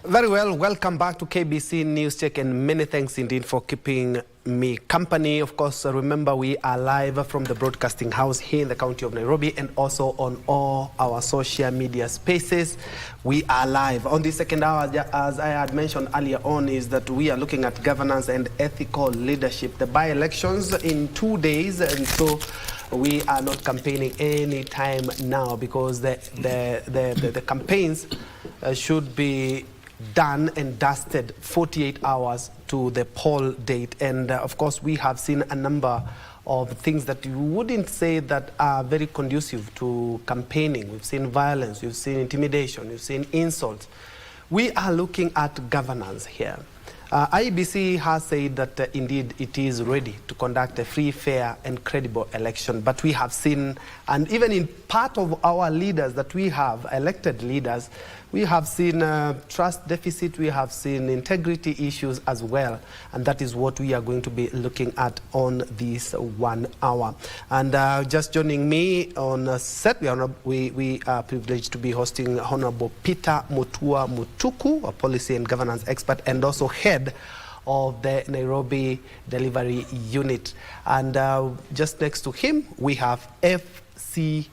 Very well, welcome back to KBC News Check, and many thanks indeed for keeping me company. Of course, remember we are live from the broadcasting house here in the county of Nairobi and also on all our social media spaces. We are live. On the second hour, as I had mentioned earlier on, is that we are looking at governance and ethical leadership. The by-elections in 2 days, and so we are not campaigning any time now because the campaigns should be done and dusted 48 hours to the poll date. And of course, we have seen a number of things that you wouldn't say that are very conducive to campaigning. We've seen violence, we've seen intimidation, we've seen insults. We are looking at governance here. IEBC has said that indeed it is ready to conduct a free, fair and credible election. But we have seen, and even in part of our leaders that we have, elected leaders, we have seen trust deficit, we have seen integrity issues as well. And that is what we are going to be looking at on this 1 hour. And just joining me on set, we are privileged to be hosting Honorable Peter Mutua Mutuku, a policy and governance expert and also head of the Nairobi Delivery Unit. And just next to him, we have FCS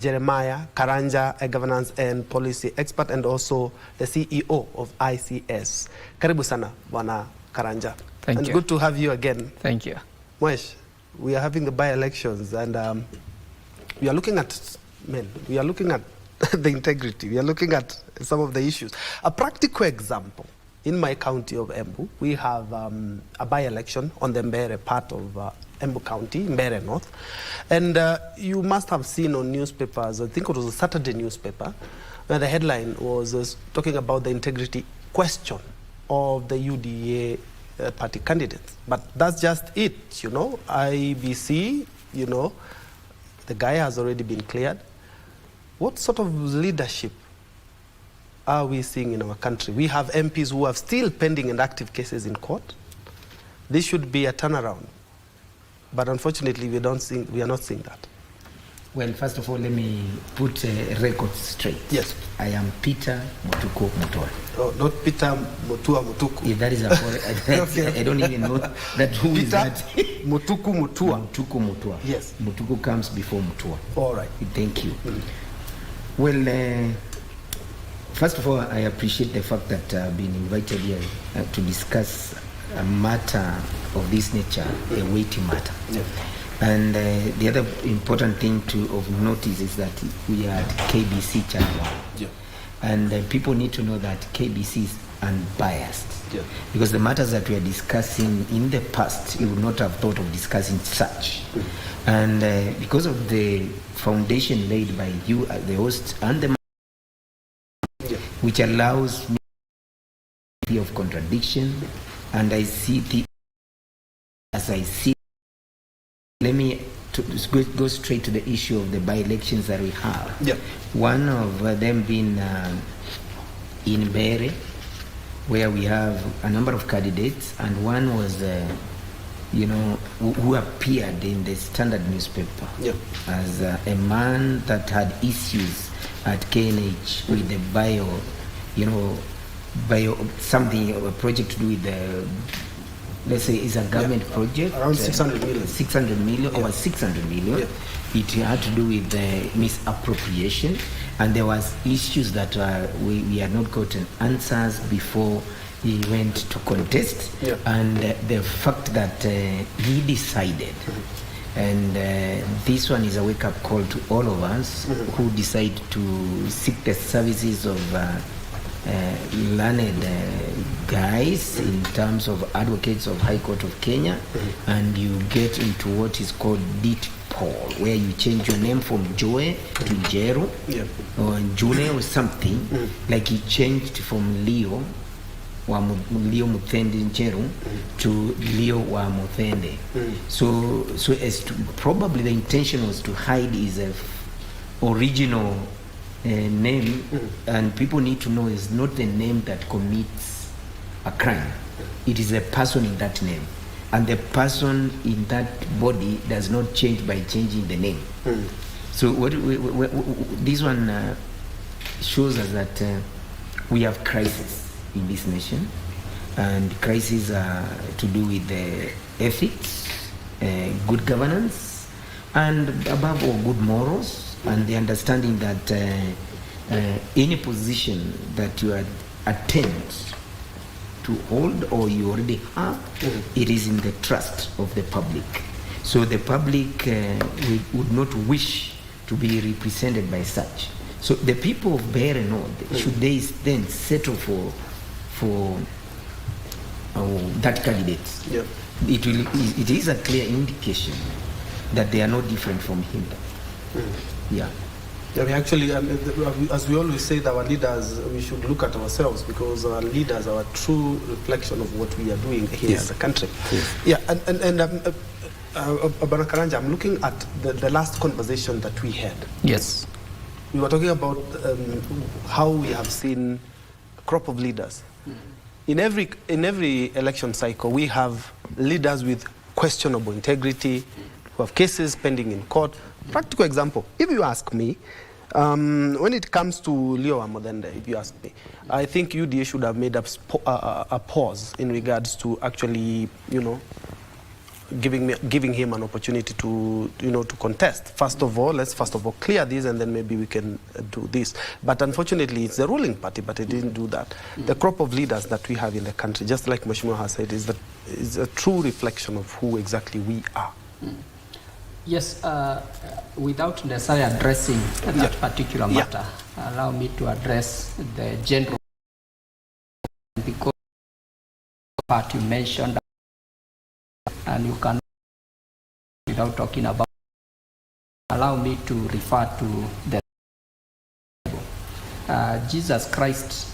Jeremiah Karanja, a governance and policy expert and also the CEO of ICS. Karibu sana, Bwana Karanja. Thank you. Good to have you again. Thank you. Mwesh, we are having the by-elections and we are looking at, we are looking at the integrity. We are looking at some of the issues. A practical example. In my county of Embu, we have a by-election on the Mbere part of Embu County, Mbere North. And you must have seen on newspapers, I think it was a Saturday newspaper, where the headline was talking about the integrity question of the UDA party candidates. But that's just it, you know. IBC, you know, the guy has already been cleared. What sort of leadership are we seeing in our country? We have MPs who have still pending and active cases in court. This should be a turnaround. But unfortunately, we are not seeing that. Well, first of all, let me put a record straight. Yes. I am Peter Mutuku Mutua. Oh, not Peter Mutua Mutuku. Yeah, that is a okay. I don't even know that who Peter is that. Mutuku Mutua. Mutuku Mutua. Yes. Mutuku comes before Mutua. All right. Thank you. Well, first of all, I appreciate the fact that I've been invited here to discuss a matter of this nature, a weighty matter. Yeah. And the other important thing of notice is that we are at KBC Channel 1. Yeah. And people need to know that KBC is unbiased. Yeah. Because the matters that we are discussing in the past, you would not have thought of discussing such. And because of the foundation laid by you, the host, and the which allows me of contradiction, and I see the as I see. Let me go straight to the issue of the by-elections that we have. Yeah. One of them being in Bere, where we have a number of candidates, and one was, you know, who appeared in the Standard newspaper as a man that had issues at KNH with the something, a project to do with the, let's say it's a government project. Around 600 million. 600 million, over 600 million. Yeah. It had to do with misappropriation, and there was issues that we had not gotten answers before he went to contest. Yeah. And the fact that he decided, and this one is a wake-up call to all of us who decide to seek the services of learned guys in terms of advocates of High Court of Kenya, and you get into what is called DIT poll, where you change your name from Joe to Jero, or June or something, like he changed from Leo Muthende Ncheru to Leo wa Muthende. So as to, probably the intention was to hide his original name, and people need to know is not the name that commits a crime. It is a person in that name, and the person in that body does not change by changing the name. So what this one shows us that we have crises in this nation, and crises are to do with the ethics, good governance, and above all, good morals, and the understanding that any position that you attempt to hold or you already have, it is in the trust of the public. So the public would not wish to be represented by such. So the people of Beira North, should they then settle for that candidate, it is a clear indication that they are no different from him. Yeah. Yeah, we actually, as we always say, that our leaders, we should look at ourselves, because our leaders are a true reflection of what we are doing here as a country. Yeah, and Bwana Karanja, I'm looking at the last conversation that we had. Yes. We were talking about how we have seen a crop of leaders. In every election cycle, we have leaders with questionable integrity, who have cases pending in court. Practical example, if you ask me, when it comes to Leo Amodende, if you ask me, I think UDA should have made a pause in regards to actually, giving him an opportunity to, to contest. First of all, let's clear this, and then maybe we can do this. But unfortunately, it's the ruling party, but it didn't do that. The crop of leaders that we have in the country, just like Mheshimiwa has said, is a true reflection of who exactly we are. Yes, without necessarily addressing that particular matter, allow me to address the general, because part you mentioned, and you can, without talking about, allow me to refer to the Jesus Christ,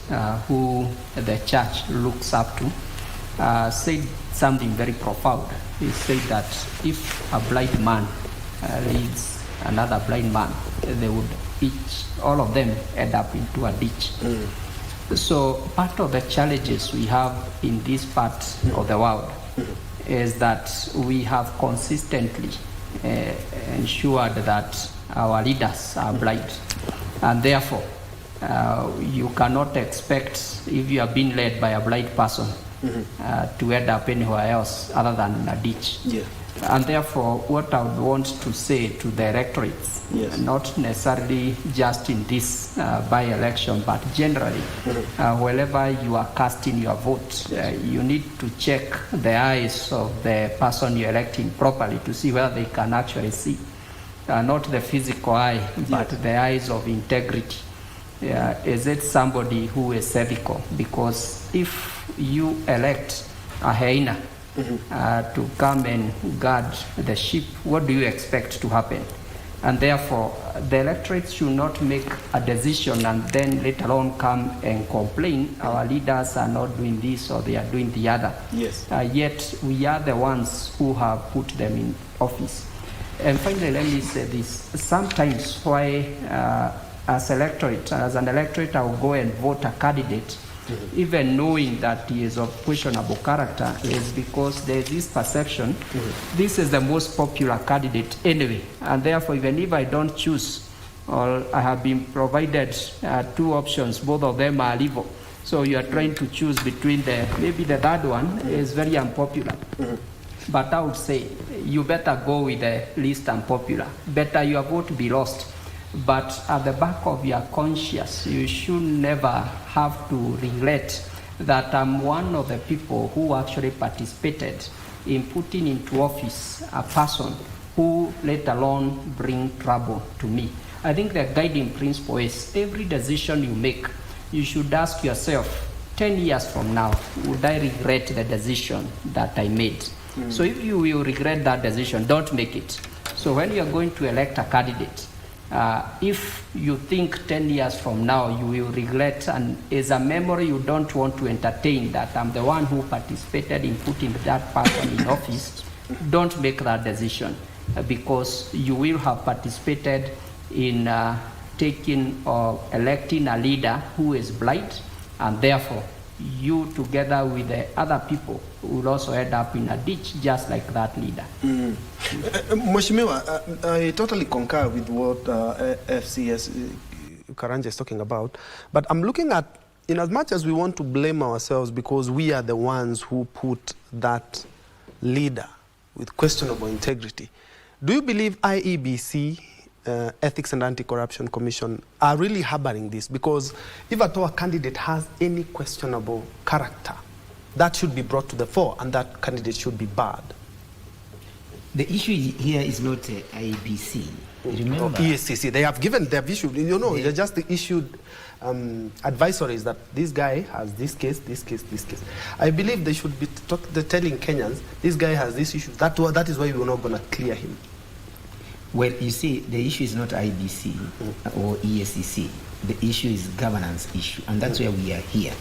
who the church looks up to, said something very profound. He said that if a blind man leads another blind man, they would all of them end up into a ditch. So part of the challenges we have in this part of the world is that we have consistently ensured that our leaders are blind, and therefore you cannot expect, if you are being led by a blind person, to end up anywhere else other than in a ditch. And therefore, what I would want to say to the electorates, not necessarily just in this by-election, but generally, wherever you are casting your vote, you need to check the eyes of the person you're electing properly to see whether they can actually see. Not the physical eye, but the eyes of integrity. Is it somebody who is ethical? Because if you elect a hyena to come and guard the sheep, what do you expect to happen? And therefore, the electorate should not make a decision and then later on come and complain, our leaders are not doing this or they are doing the other. Yet we are the ones who have put them in office. And finally, let me say this. Sometimes why as an electorate, I will go and vote a candidate, even knowing that he is of questionable character, is because there is this perception, this is the most popular candidate anyway, and therefore even if I don't choose, or I have been provided two options, both of them are evil, so you are trying to choose between maybe the third one is very unpopular. But I would say you better go with the least unpopular, better your vote be lost. But at the back of your conscience, you should never have to regret that I'm one of the people who actually participated in putting into office a person who later on bring trouble to me. I think the guiding principle is every decision you make, you should ask yourself, 10 years from now, would I regret the decision that I made? So if you will regret that decision, don't make it. So when you are going to elect a candidate, if you think 10 years from now you will regret, and is a memory you don't want to entertain, that I'm the one who participated in putting that person in office, don't make that decision, because you will have participated in taking or electing a leader who is blind, and therefore you together with the other people will also end up in a ditch just like that leader. Mheshimiwa, I totally concur with what FCS Karanja is talking about, but I'm looking at in as much as we want to blame ourselves because we are the ones who put that leader with questionable integrity, do you believe IEBC, Ethics and Anti-Corruption Commission, are really harboring this? Because if at all a candidate has any questionable character, that should be brought to the fore and that candidate should be barred. The issue here is not IEBC. Remember? Or ESCC. They have issued, they just issued advisories that this guy has this case. I believe they should be telling Kenyans, this guy has this issue. That is why we're not going to clear him. Well, you see, the issue is not IBC or ESCC. The issue is governance issue, and that's where we are here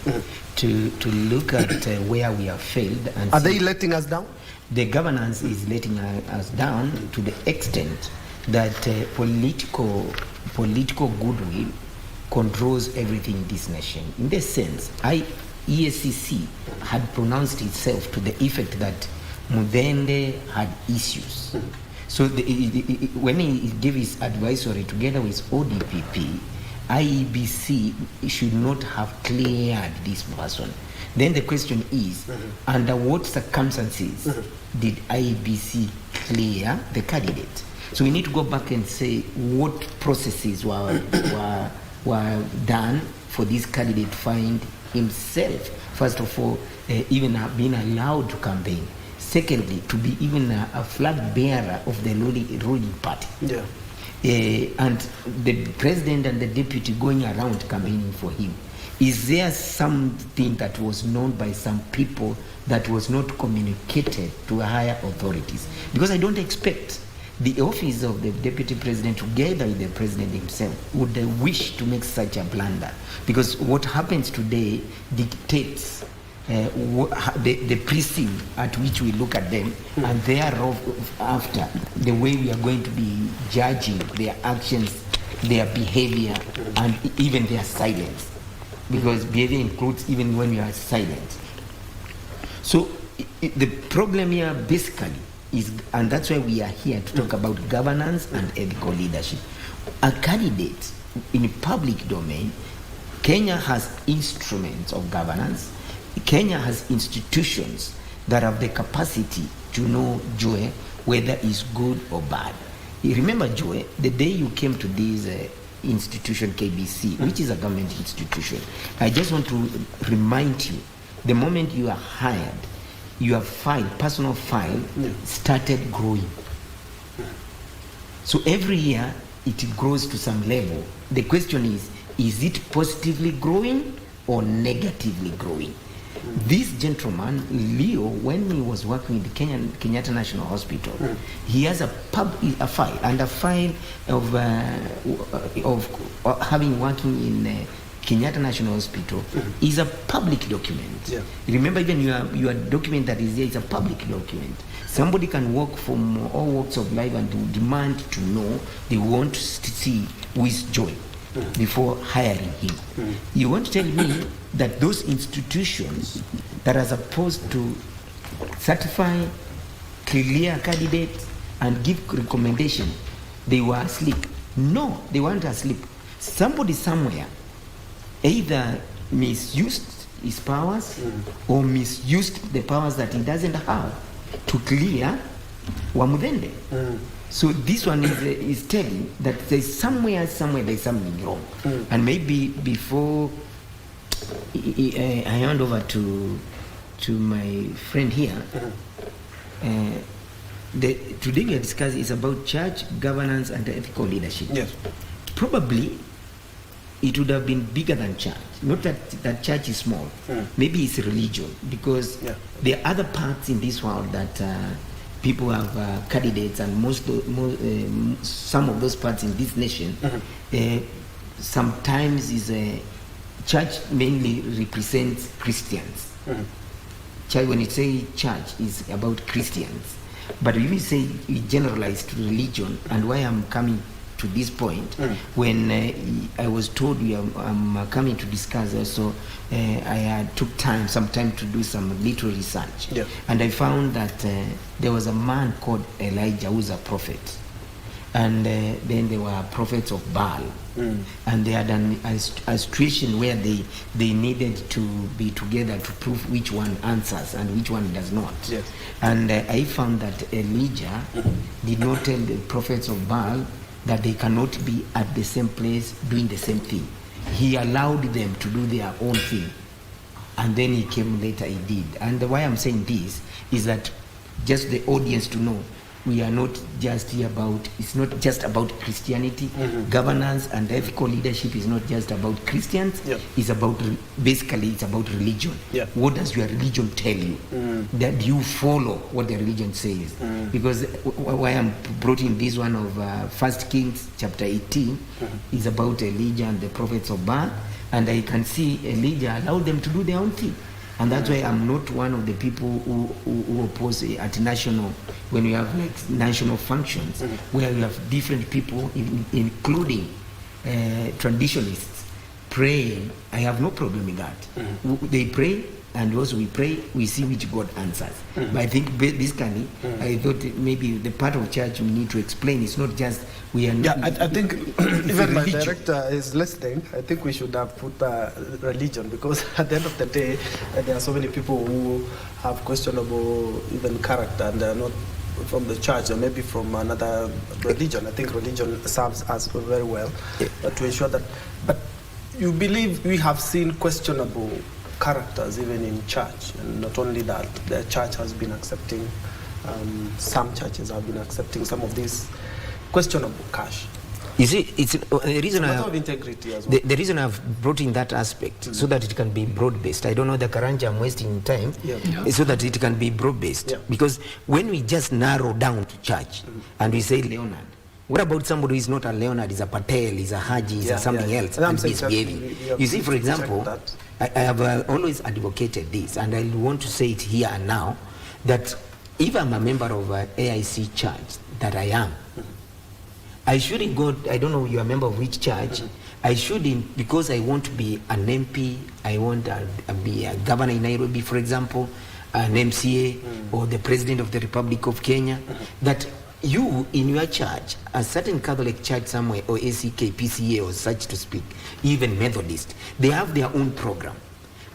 to look at where we have failed. And are they letting us down? The governance is letting us down to the extent that political goodwill controls everything in this nation. In this sense, ESCC had pronounced itself to the effect that Mudende had issues. So when he gave his advisory together with ODPP, IEBC should not have cleared this person. Then the question is, under what circumstances did IEBC clear the candidate? So we need to go back and say what processes were done for this candidate to find himself, first of all, even being allowed to campaign. Secondly, to be even a flag bearer of the ruling party. Yeah. And the president and the deputy going around campaigning for him. Is there something that was known by some people that was not communicated to higher authorities? Because I don't expect the office of the deputy president, together with the president himself, would wish to make such a blunder. Because what happens today dictates the prism at which we look at them, and thereafter the way we are going to be judging their actions, their behavior, and even their silence. Because behavior includes even when you are silent. So the problem here basically is, and that's why we are here to talk about governance and ethical leadership. A candidate in public domain, Kenya has instruments of governance. Kenya has institutions that have the capacity to know, Joy, whether it's good or bad. You remember, Joy, the day you came to this institution, KBC, which is a government institution, I just want to remind you, the moment you are hired, your personal file started growing. So every year it grows to some level. The question is it positively growing or negatively growing? This gentleman, Leo, when he was working in the Kenyatta National Hospital, he has a file, and a file of having working in Kenyatta National Hospital is a public document. Yeah. Remember, even your document that is there is a public document. Somebody can walk from all walks of life and demand to know, they want to see who is Joy before hiring him. You want to tell me that those institutions that are supposed to certify, clear candidates, and give recommendation, they were asleep? No, they weren't asleep. Somebody somewhere either misused his powers or misused the powers that he doesn't have to clear Wamudende. So this one is telling that there's somewhere there's something wrong. And maybe before I hand over to my friend here, today we are discussing is about church governance and ethical leadership. Yes. Probably it would have been bigger than church. Not that church is small. Maybe it's religion, because there are other parts in this world that people have candidates, and some of those parts in this nation sometimes is a church mainly represents Christians. Church, when you say church, is about Christians. But when you say generalized to religion, and why I'm coming to this point, when I was told I'm coming to discuss also, I took some time to do some little research. And I found that there was a man called Elijah who's a prophet. and then there were prophets of Baal, and they had a situation where they needed to be together to prove which one answers and which one does not. Yes. And I found that Elijah did not tell the prophets of Baal that they cannot be at the same place doing the same thing. He allowed them to do their own thing, and then he came later, he did. And why I'm saying this is that just the audience to know, we are not just here about, it's not just about Christianity. Governance and ethical leadership is not just about Christians. It's about, basically, it's about religion. What does your religion tell you? That you follow what the religion says. Because why I'm brought in this one of 1 Kings chapter 18 is about Elijah and the prophets of Baal. And I can see Elijah allowed them to do their own thing. And that's why I'm not one of the people who oppose at national, when we have like national functions, where we have different people, including traditionalists, praying. I have no problem with that. They pray, and also we pray, we see which God answers. But I think basically, I thought maybe the part of church we need to explain, it's not just we are not... Yeah, I think even my director is listening. I think we should have put religion, because at the end of the day, there are so many people who have questionable even character, and they are not from the church or maybe from another religion. I think religion serves us very well to ensure that. But you believe we have seen questionable characters even in church, and not only that, the church has been accepting, some churches have been accepting some of these questionable cash. You see, it's the reason of integrity as well. The reason I've brought in that aspect so that it can be broad-based. I don't know the Karanja, I'm wasting time, so that it can be broad-based. Because when we just narrow down to church and we say Leonard, what about somebody who is not a Leonard, is a Patel, is a Haji, is a something else, and misbehaving? You see, for example, I have always advocated this, and I want to say it here and now, that if I'm a member of an AIC church, that I am, I shouldn't go, I don't know you're a member of which church, I shouldn't, because I want to be an MP, I want to be a governor in Nairobi, for example, an MCA, or the President of the Republic of Kenya, that you, in your church, a certain Catholic church somewhere, or ACK, PCA, or such to speak, even Methodist, they have their own program.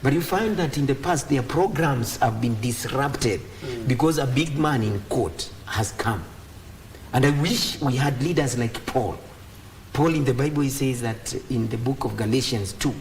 But you find that in the past, their programs have been disrupted because a big man in court has come. And I wish we had leaders like Paul. Paul in the Bible, he says that in the book of Galatians 2,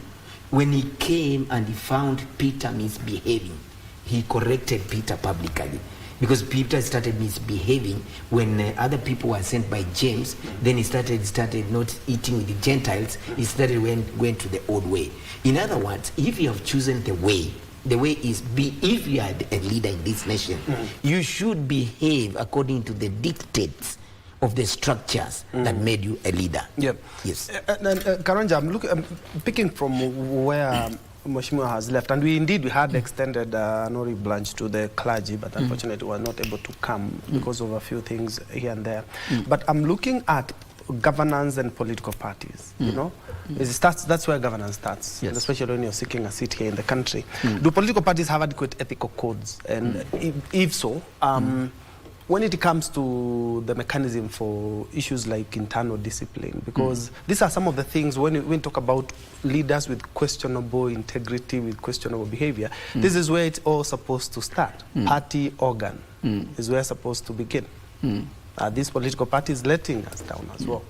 when he came and he found Peter misbehaving, he corrected Peter publicly. Because Peter started misbehaving when other people were sent by James. Then he started not eating with the Gentiles. He started went to the old way. In other words, if you have chosen the way is if you are a leader in this nation, you should behave according to the dictates of the structures that made you a leader. Yes. Karanja, I'm picking from where Mheshimiwa has left, and we had extended an olive branch to the clergy, but unfortunately we were not able to come because of a few things here and there. But I'm looking at governance and political parties, you know. That's where governance starts, and especially when you're seeking a seat here in the country. Do political parties have adequate ethical codes? And if so, when it comes to the mechanism for issues like internal discipline, because these are some of the things when we talk about leaders with questionable integrity, with questionable behavior, this is where it's all supposed to start. Party organ is where it's supposed to begin. Are these political parties letting us down as well?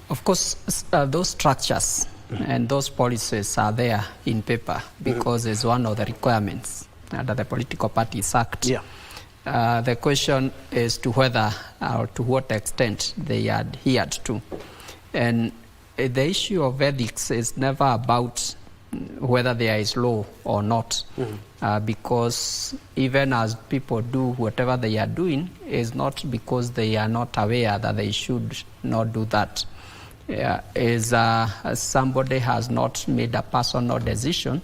Of course, those structures and those policies are there in paper because it's one of the requirements under the Political Parties Act. The question is to whether or to what extent they are adhered to. And the issue of ethics is never about whether there is law or not, because even as people do whatever they are doing, is not because they are not aware that they should not do that. Somebody has not made a personal decision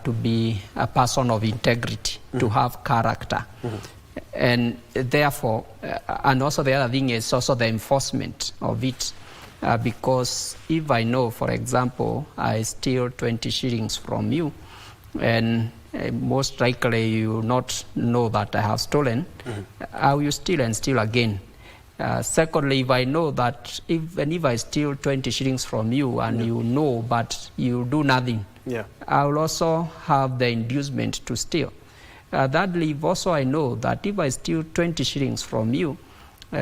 to be a person of integrity, to have character. And therefore, and also the other thing is also the enforcement of it. Because if I know, for example, I steal 20 shillings from you, and most likely you will not know that I have stolen, I will steal and steal again. Secondly, if I know that even if I steal 20 shillings from you and you know, but you do nothing, I will also have the inducement to steal. Thirdly, if also I know that if I steal 20 shillings from you,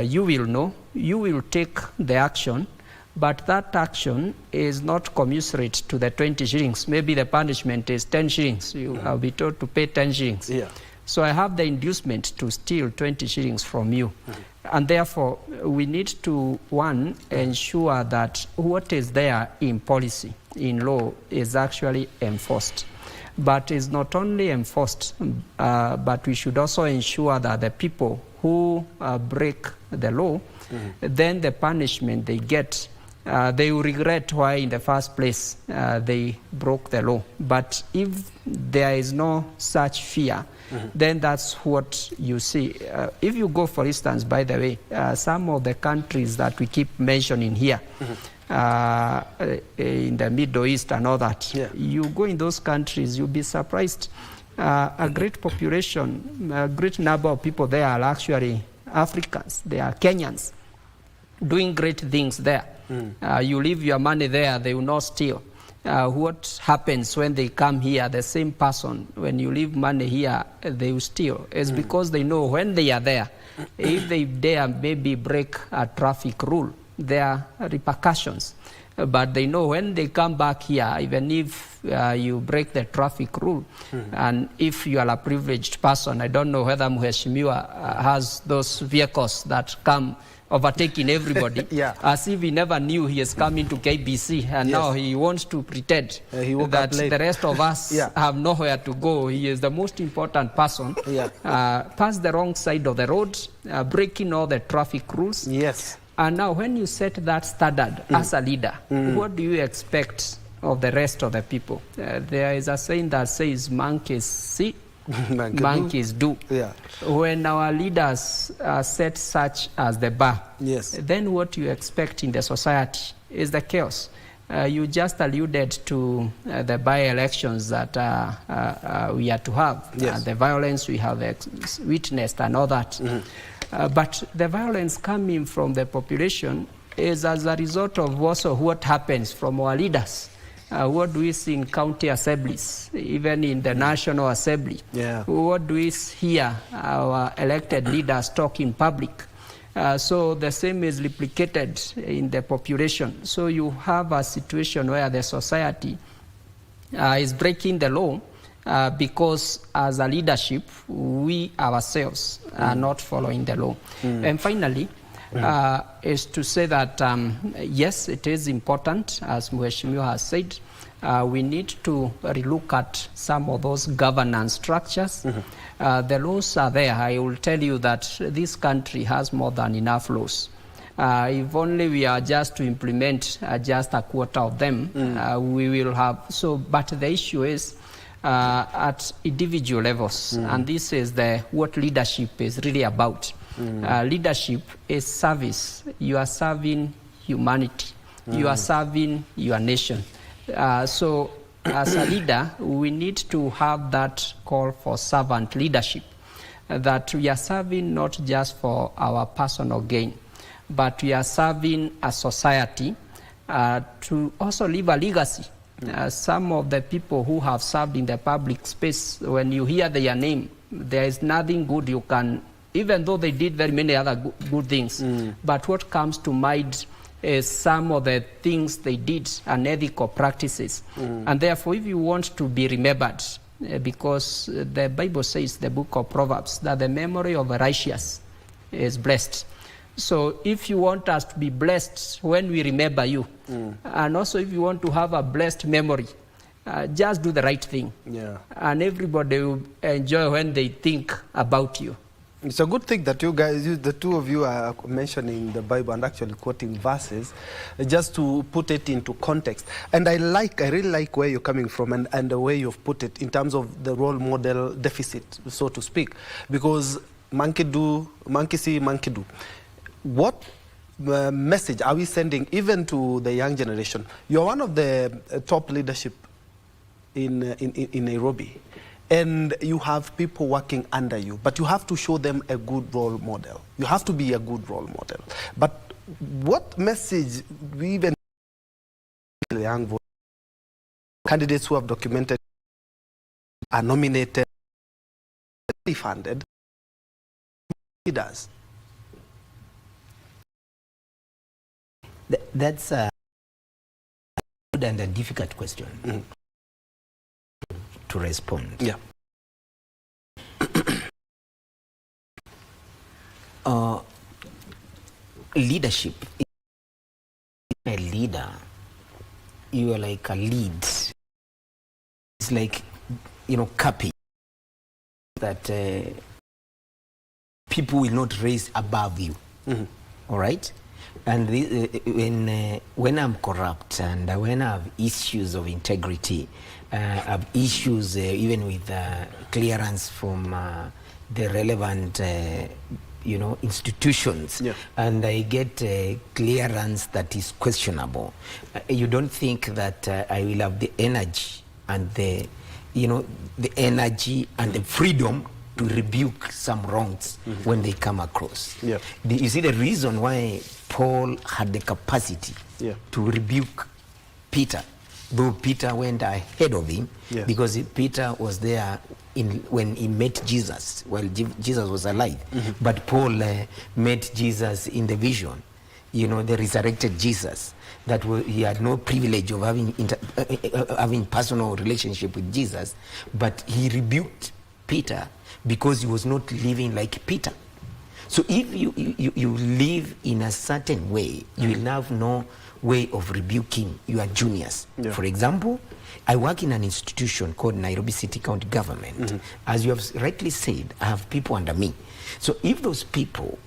you will know, you will take the action, but that action is not commensurate to the 20 shillings. Maybe the punishment is 10 shillings. You will be told to pay 10 shillings. So I have the inducement to steal 20 shillings from you. And therefore, we need to, one, ensure that what is there in policy, in law, is actually enforced. But it's not only enforced, but we should also ensure that the people who break the law, then the punishment they get, they will regret why in the first place they broke the law. But if there is no such fear, then that's what you see. If you go, for instance, by the way, some of the countries that we keep mentioning here, in the Middle East and all that, you go in those countries, you'll be surprised. A great population, a great number of people there are actually Africans, they are Kenyans, doing great things there. You leave your money there, they will not steal. What happens when they come here, the same person, when you leave money here, they will steal. It's because they know when they are there, if they dare maybe break a traffic rule, there are repercussions. But they know when they come back here, even if you break the traffic rule, and if you are a privileged person, I don't know whether Mheshimiwa has those vehicles that come overtaking everybody, as if he never knew he is coming to KBC, and now he wants to pretend that the rest of us have nowhere to go. He is the most important person. Pass the wrong side of the road, breaking all the traffic rules. And now when you set that standard as a leader, what do you expect of the rest of the people? There is a saying that says, monkeys see, monkeys do. When our leaders set such as the bar, then what you expect in the society is the chaos. You just alluded to the by-elections that we are to have, the violence we have witnessed and all that. But the violence coming from the population is as a result of also what happens from our leaders. What do we see in county assemblies, even in the National Assembly? What do we hear our elected leaders talk in public? So the same is replicated in the population. So you have a situation where the society is breaking the law because as a leadership, we ourselves are not following the law. And finally, is to say that, yes, it is important, as Mheshimiwa has said, we need to relook at some of those governance structures. The laws are there. I will tell you that this country has more than enough laws. If only we are just to implement just a quarter of them, we will have. So, but the issue is at individual levels, and this is what leadership is really about. Leadership is service. You are serving humanity. You are serving your nation. So as a leader, we need to have that call for servant leadership, that we are serving not just for our personal gain, but we are serving a society to also leave a legacy. Some of the people who have served in the public space, when you hear their name, there is nothing good you can, even though they did very many other good things, but what comes to mind is some of the things they did, unethical practices. And therefore, if you want to be remembered, because the Bible says, the book of Proverbs, that the memory of the righteous is blessed. So if you want us to be blessed when we remember you, and also if you want to have a blessed memory, just do the right thing. And everybody will enjoy when they think about you. It's a good thing that you guys, the two of you, are mentioning the Bible and actually quoting verses, just to put it into context. And I really like where you're coming from and the way you've put it in terms of the role model deficit, so to speak. Because monkey see, monkey do. What message are we sending even to the young generation? You're one of the top leadership in Nairobi. and you have people working under you, but you have to show them a good role model. You have to be a good role model. But what message we even young voters, candidates who have documented, are nominated, funded leaders? That's a good and a difficult question to respond. Yeah. Leadership. A leader, you are like a lead. It's like, copy that people will not raise above you. All right? And when I'm corrupt and when I have issues of integrity, I have issues even with clearance from the relevant institutions, and I get clearance that is questionable, you don't think that I will have the energy and the energy and the freedom to rebuke some wrongs when they come across. You see the reason why Paul had the capacity to rebuke Peter, though Peter went ahead of him, because Peter was there when he met Jesus while Jesus was alive. But Paul met Jesus in the vision, the resurrected Jesus, that he had no privilege of having personal relationship with Jesus, but he rebuked Peter because he was not living like Peter. So if you live in a certain way, you will have no way of rebuking your juniors. For example, I work in an institution called Nairobi City County Government. As you have rightly said, I have people under me. So if those people,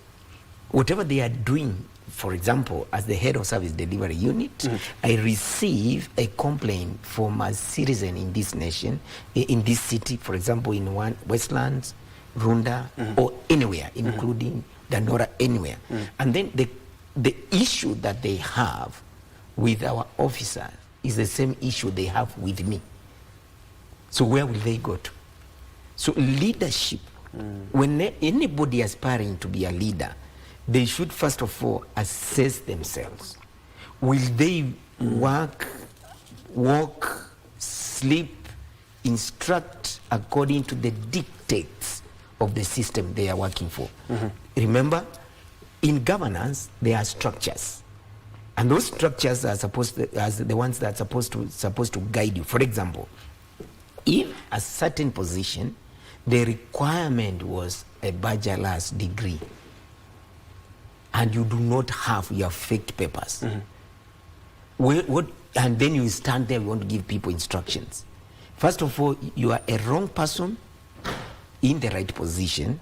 whatever they are doing, for example, as the head of service delivery unit, I receive a complaint from a citizen in this nation, in this city, for example, in Westlands, Runda, or anywhere, including Dandora, anywhere. And then the issue that they have with our officers is the same issue they have with me. So where will they go to? So leadership, when anybody aspiring to be a leader, they should first of all assess themselves. Will they work, walk, sleep, instruct according to the dictates of the system they are working for? Remember, in governance, there are structures. And those structures are supposed to, as the ones that are supposed to guide you. For example, if a certain position, the requirement was a bachelor's degree, and you do not have your faked papers, and then you stand there, you want to give people instructions. First of all, you are a wrong person in the right position.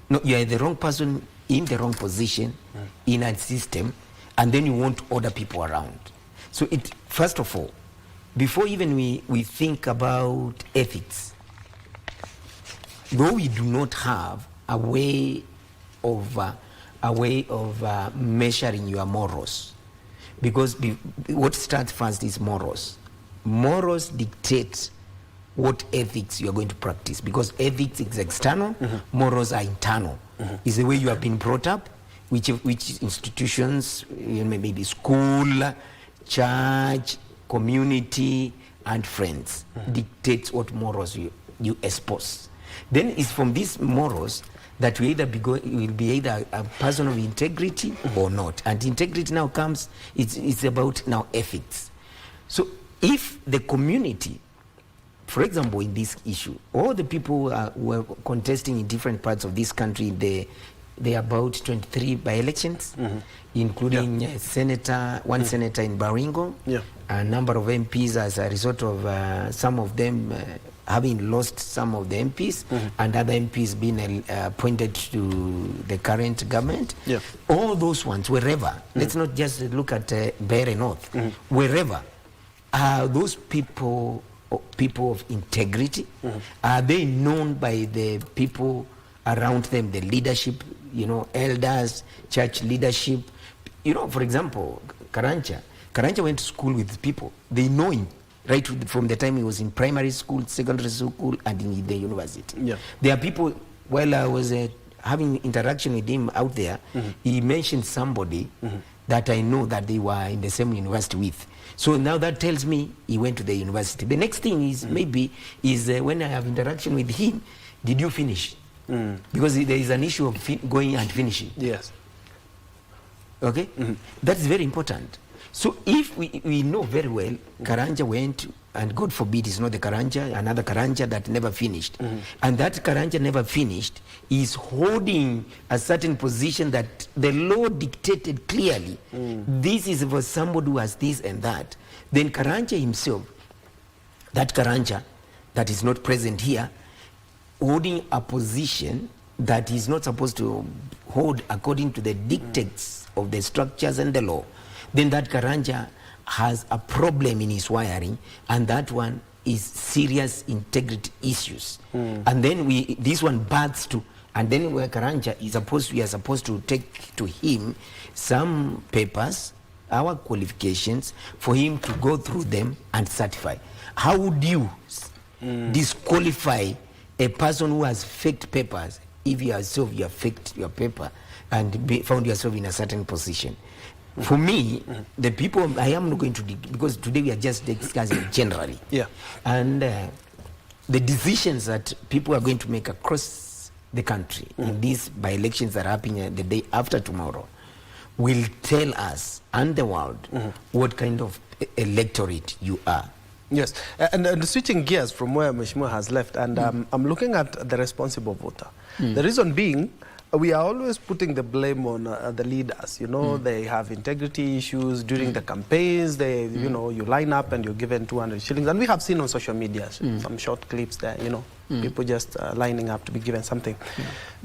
No, you are the wrong person in the wrong position in a system, and then you want other people around. So first of all, before even we think about ethics, though we do not have a way of measuring your morals, because what starts first is morals. Morals dictate what ethics you are going to practice, because ethics is external, morals are internal. It's the way you have been brought up, which institutions, maybe school, church, community, and friends dictates what morals you expose. Then it's from these morals that will be either a person of integrity or not. And integrity now comes, it's about now ethics. So if the community, for example, in this issue, all the people who are contesting in different parts of this country, they are about 23 by-elections, including one senator in Baringo, a number of MPs as a result of some of them having lost some of the MPs, and other MPs being appointed to the current government. All those ones, wherever, let's not just look at Bere North, wherever, are those people of integrity? Are they known by the people around them, the leadership, elders, church leadership? For example, Karanja went to school with people. They know him. right from the time he was in primary school, secondary school, and in the university. Yeah. There are people, while I was having interaction with him out there, he mentioned somebody that I know that they were in the same university with. So now that tells me he went to the university. The next thing is maybe is when I have interaction with him, did you finish? Because there is an issue of going and finishing. Yes. Okay? That's very important. So if we know very well, Karanja went, and God forbid it's not the Karanja, another Karanja that never finished. And that Karanja never finished is holding a certain position that the law dictated clearly. This is for somebody who has this and that. Then Karanja himself, that Karanja that is not present here, holding a position that he's not supposed to hold according to the dictates of the structures and the law, then that Karanja has a problem in his wiring, and that one is serious integrity issues. And then this one births to, and then where Karanja is we are supposed to take to him some papers, our qualifications, for him to go through them and certify. How would you disqualify a person who has faked papers if you yourself you have faked your paper and found yourself in a certain position? For me, the people, I am not going to, because today we are just discussing generally. Yeah. And the decisions that people are going to make across the country in these by-elections that are happening the day after tomorrow will tell us and the world what kind of electorate you are. Yes, and switching gears from where Mheshimiwa has left, and I'm looking at the responsible voter. The reason being, we are always putting the blame on the leaders. You know, they have integrity issues during the campaigns. They, you know, you line up and you're given 200 shillings. And we have seen on social media some short clips there, you know, people just lining up to be given something.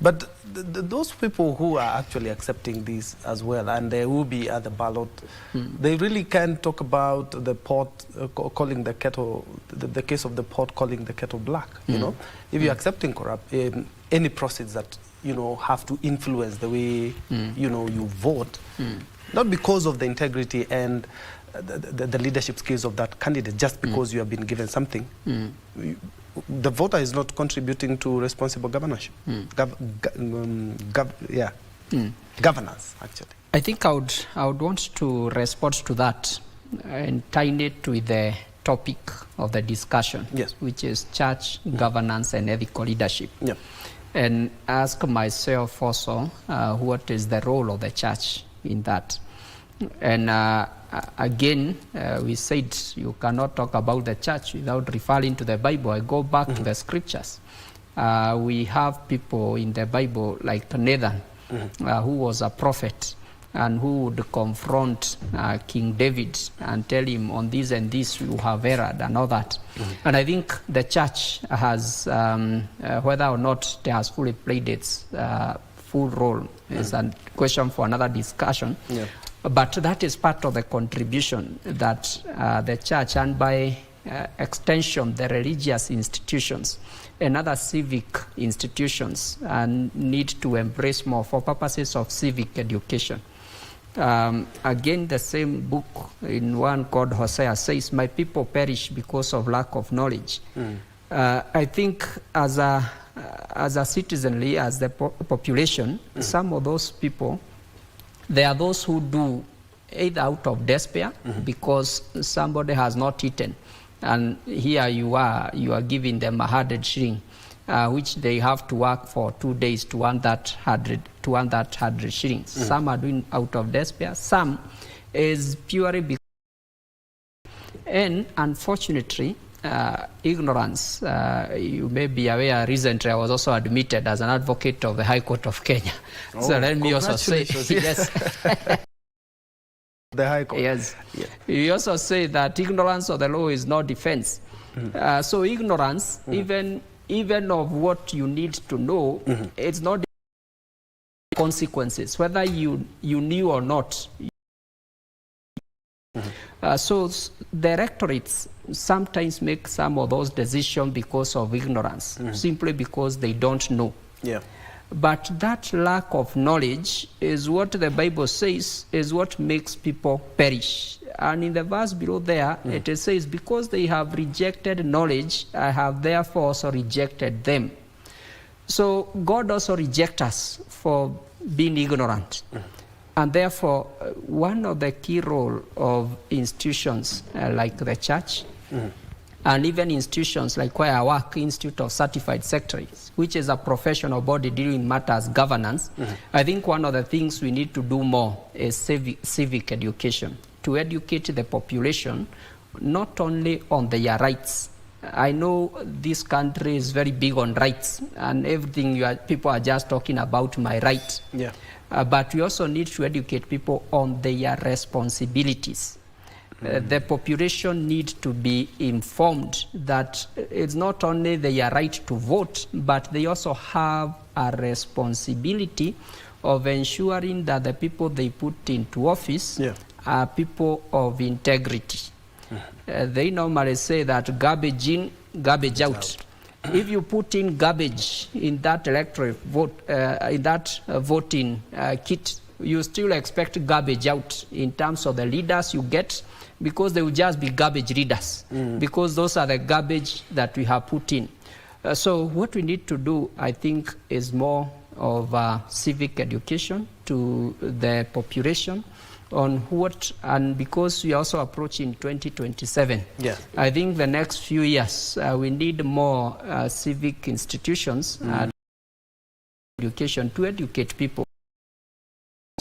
But those people who are actually accepting this as well, and they will be at the ballot, they really can talk about the pot calling the kettle, the case of the pot calling the kettle black. You know, if you're accepting any proceeds that, you know, have to influence the way, you know, you vote, not because of the integrity and the leadership skills of that candidate, just because you have been given something. The voter is not contributing to responsible governorship. Governance, actually. I think I would want to respond to that and tie it with the topic of the discussion, which is church governance and ethical leadership. And ask myself also, what is the role of the church in that? And again, we said you cannot talk about the church without referring to the Bible. I go back to the scriptures. We have people in the Bible like Nathan, who was a prophet, and who would confront King David and tell him, on this and this you have erred and all that. And I think the church has, whether or not it has fully played its full role is a question for another discussion. But that is part of the contribution that the church, and by extension the religious institutions and other civic institutions, need to embrace more for purposes of civic education. Again, the same book in one called Hosea says, my people perish because of lack of knowledge. I think as a citizenry, as the population, some of those people, there are those who do either out of despair because somebody has not eaten, and here you are giving them 100 shilling, which they have to work for 2 days to earn that 100 shillings. Some are doing out of despair, some is purely because, and unfortunately, ignorance. You may be aware, recently I was also admitted as an advocate of the High Court of Kenya. So let me also say, yes. The High Court. Yes. You also say that ignorance of the law is no defense. So ignorance, even of what you need to know, it's not consequences, whether you knew or not. So the electorates sometimes make some of those decisions because of ignorance, simply because they don't know. But that lack of knowledge is what the Bible says is what makes people perish. And in the verse below there, it says, because they have rejected knowledge, I have therefore also rejected them. So God also rejects us for being ignorant. And therefore, one of the key role of institutions like the church, and even institutions like where I work, Institute of Certified Secretaries, which is a professional body dealing matters governance, I think one of the things we need to do more is civic education, to educate the population not only on their rights. I know this country is very big on rights, and everything people are just talking about my right. Yeah. But we also need to educate people on their responsibilities. The population needs to be informed that it's not only their right to vote, but they also have a responsibility of ensuring that the people they put into office are people of integrity. They normally say that garbage in, garbage out. If you put in garbage in that electoral vote, in that voting kit, you still expect garbage out in terms of the leaders you get, because they will just be garbage readers, because those are the garbage that we have put in. So what we need to do, I think, is more of civic education to the population on what, and because we are also approaching 2027, I think the next few years we need more civic institutions and education to educate people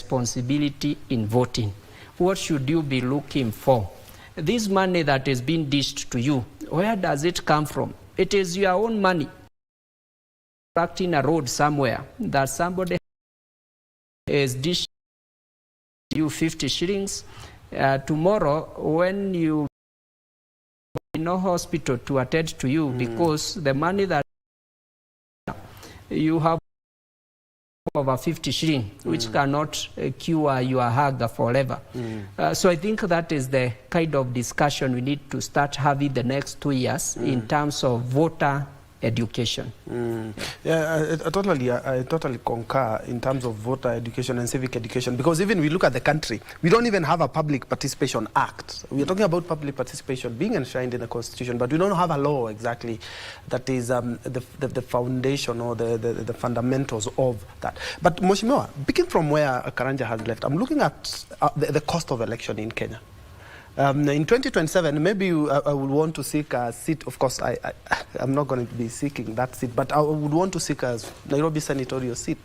responsibility in voting. What should you be looking for? This money that is being dished to you, where does it come from? It is your own money. Constructing a road somewhere that somebody is dishing you 50 shillings. Tomorrow, when you no hospital to attend to you, because the money that you have over 50 shilling, which cannot cure your hunger forever. So I think that is the kind of discussion we need to start having the next 2 years in terms of voter education. Yeah, I totally concur in terms of voter education and civic education, because even we look at the country, we don't even have a Public Participation Act. We are talking about public participation being enshrined in the Constitution, but we don't have a law exactly that is the foundation or the fundamentals of that. But Mheshimiwa, picking from where Karanja has left, I'm looking at the cost of election in Kenya. In 2027, maybe I would want to seek a seat. Of course, I'm not going to be seeking that seat, but I would want to seek a Nairobi senatorial seat.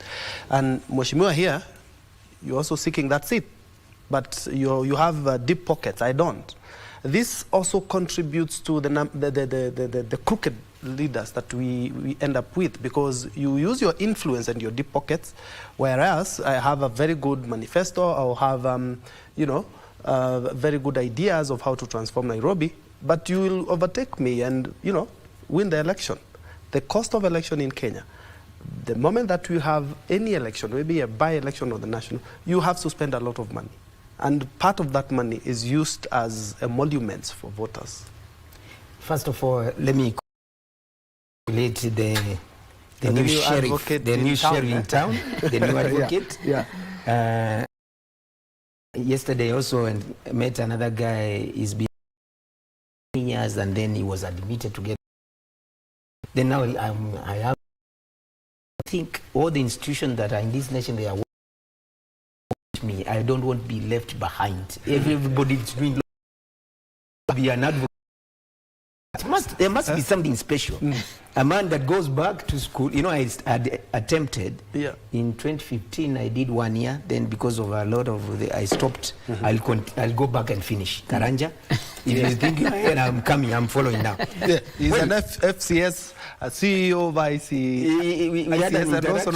And Mheshimiwa here, you're also seeking that seat, but you have deep pockets. I don't. This also contributes to the crooked leaders that we end up with, because you use your influence and your deep pockets, whereas I have a very good manifesto, I'll have, very good ideas of how to transform Nairobi, but you will overtake me and, win the election. The cost of election in Kenya, the moment that you have any election, maybe a by-election or the national, you have to spend a lot of money. And part of that money is used as emoluments for voters. First of all, let me congratulate the new sheriff, the new sheriff in town, the new advocate. Yesterday also, and met another guy. He's been years, and then he was admitted to get. Then now I think all the institutions that are in this nation, they are watching me. I don't want to be left behind. Everybody is doing. Be an advocate. There must be something special. A man that goes back to school. I attempted in 2015. I did 1 year. Then because of a lot of I stopped. I'll go back and finish. Karanja, if you think I'm coming, I'm following now. Yeah, he's an FCS, a CEO, vice. We had an interaction.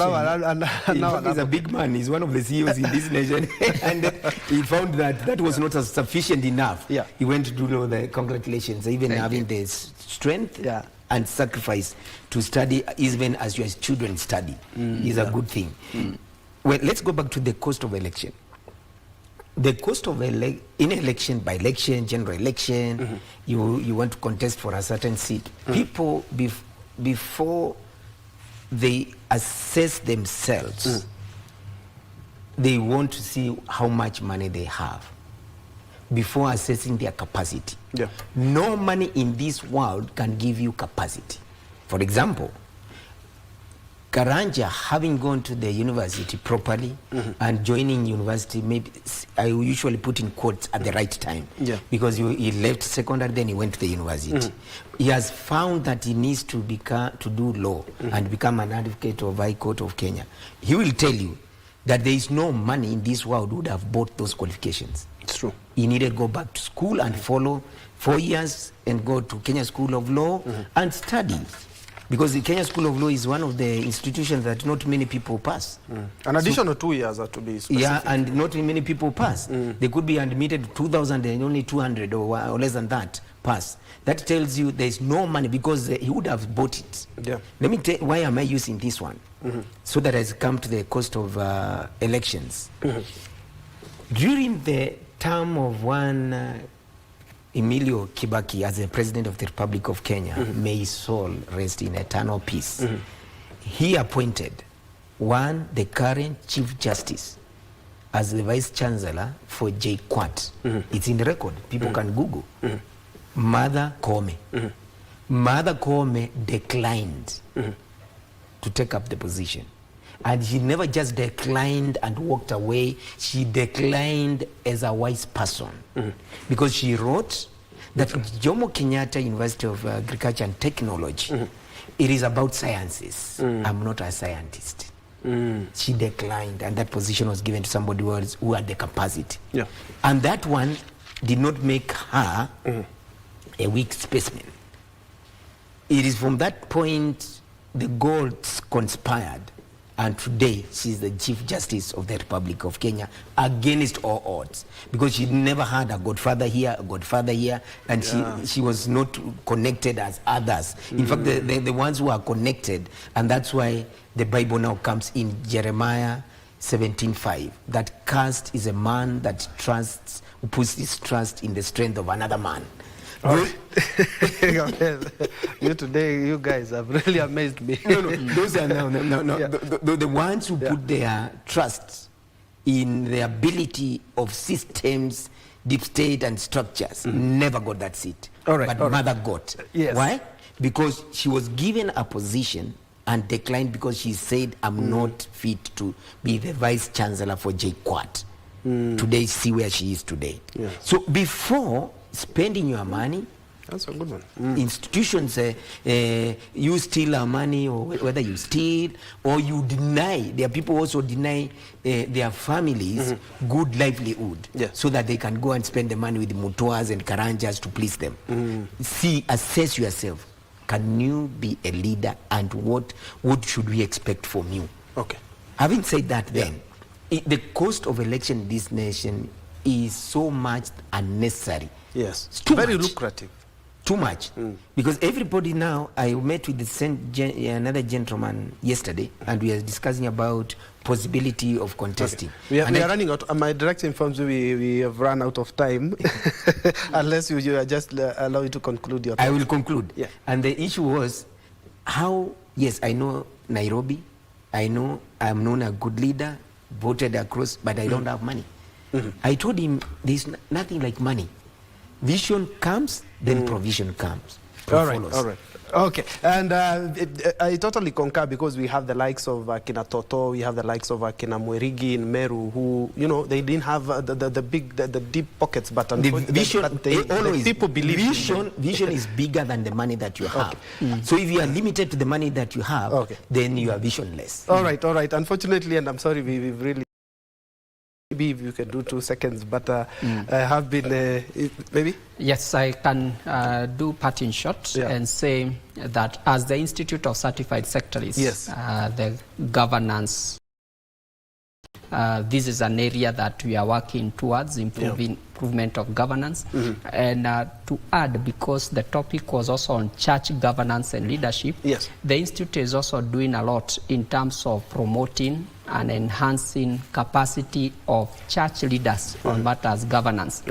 Now he's a big man. He's one of the CEOs in this nation, and he found that was not sufficient enough. Yeah. He went to do the congratulations, even having the strength and sacrifice to study, even as your children study, is a good thing. Well, let's go back to the cost of election. The cost of in election, by election, general election, you want to contest for a certain seat. People before they assess themselves, they want to see how much money they have before assessing their capacity. Yeah. No money in this world can give you capacity. For example, Karanja, having gone to the university properly and joining university, maybe I usually put in quotes at the right time, because he left secondary, then he went to the university. He has found that he needs to do law and become an advocate of High Court of Kenya. He will tell you that there is no money in this world would have bought those qualifications. It's true. He needed to go back to school and follow 4 years and go to Kenya School of Law and study. Because the Kenya School of Law is one of the institutions that not many people pass. An additional 2 years to be specific. Yeah, and not many people pass. They could be admitted 2,000 and only 200 or less than that pass. That tells you there is no money because he would have bought it. Yeah. Let me tell you, why am I using this one? So that has come to the cost of elections. During the term of one Emilio Kibaki as the President of the Republic of Kenya, may his soul rest in eternal peace, he appointed the current Chief Justice as the Vice Chancellor for JKUAT. It's in the record. People can Google. Mother Koome. Mother Koome declined to take up the position. And she never just declined and walked away. She declined as a wise person. Because she wrote that Jomo Kenyatta University of Agriculture and Technology, it is about sciences. I'm not a scientist. She declined, and that position was given to somebody else who had the capacity. Yeah. And that one did not make her a weak specimen. It is from that point the gods conspired, and today she's the Chief Justice of the Republic of Kenya against all odds, because she never had a godfather here, and she was not connected as others. In fact, the ones who are connected, and that's why the Bible now comes in Jeremiah 17:5, that cursed is a man that trusts, who puts his trust in the strength of another man. You today, you guys have really amazed me. Those are the ones who put their trust in the ability of systems, deep state and structures, never got that seat. But Mother got. Yes. Why? Because she was given a position and declined because she said, I'm not fit to be the Vice Chancellor for JKUAT. Today, see where she is today. Yes. So before spending your money, that's a good one. Institutions, you steal our money, or whether you steal or you deny. There are people also deny their families good livelihood, so that they can go and spend the money with Mutuas and Karanjas to please them. See, assess yourself. Can you be a leader, and what should we expect from you? Okay. Having said that, then, the cost of election in this nation is so much unnecessary. Yes, it's too very much. lucrative. Too much. Because everybody now, I met with another gentleman yesterday, and we are discussing about possibility of contesting. Okay. We are running out. My director informs me we have run out of time. Unless you are just allow you to conclude your thoughts. I will conclude. Yeah. And the issue was how, yes, I know Nairobi. I know I'm known a good leader, voted across, but I don't have money. I told him there's nothing like money. Vision comes, then provision comes. All right. Okay, and I totally concur, because we have the likes of Kina Toto, we have the likes of Kina Mwerigi in Meru, who, they didn't have the deep pockets, but the vision, the people believe vision is bigger than the money that you have. So if you are limited to the money that you have, then you are visionless. All right. Unfortunately, and I'm sorry, we've really, maybe if you can do 2 seconds, but have been, maybe? Yes, I can do part in short and say that as the Institute of Certified Secretaries, the governance, this is an area that we are working towards improvement of governance. And to add, because the topic was also on church governance and leadership, the Institute is also doing a lot in terms of promoting and enhancing capacity of church leaders on matters governance.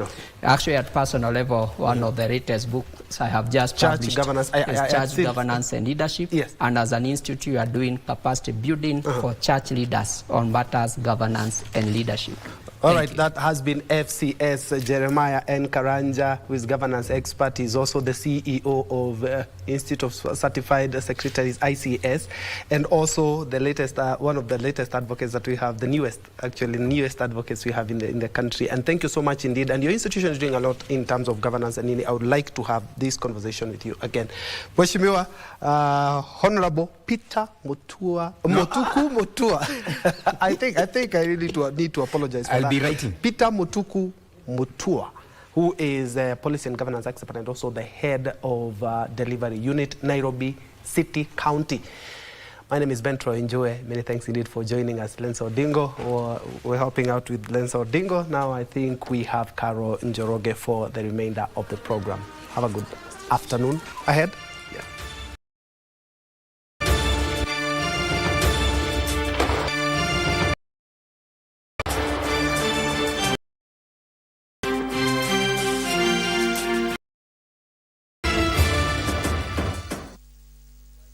Actually, at personal level, one of the latest books I have just published is Church Governance and Leadership. Yes. And as an institute, we are doing capacity building for church leaders on matters governance and leadership. All right, that has been FCS Jeremiah N. Karanja, who is governance expert. He's also the CEO of Institute of Certified Secretaries, ICS, and also the latest, one of the latest advocates that we have, the newest advocates we have in the country. And thank you so much indeed. And your institution is doing a lot in terms of governance, and I would like to have this conversation with you again. Mheshimiwa, Honorable Peter Mutua, Motuku Mutua. I think I really need to apologize for that. Be writing. Peter Mutuku Mutua, who is a policy and governance expert and also the head of delivery unit, Nairobi City County. My name is Ben Troy Njue. Many thanks indeed for joining us, Lensa Odingo. We're helping out with Lensa Odingo. Now I think we have Carol Njoroge for the remainder of the program. Have a good afternoon ahead. Yeah.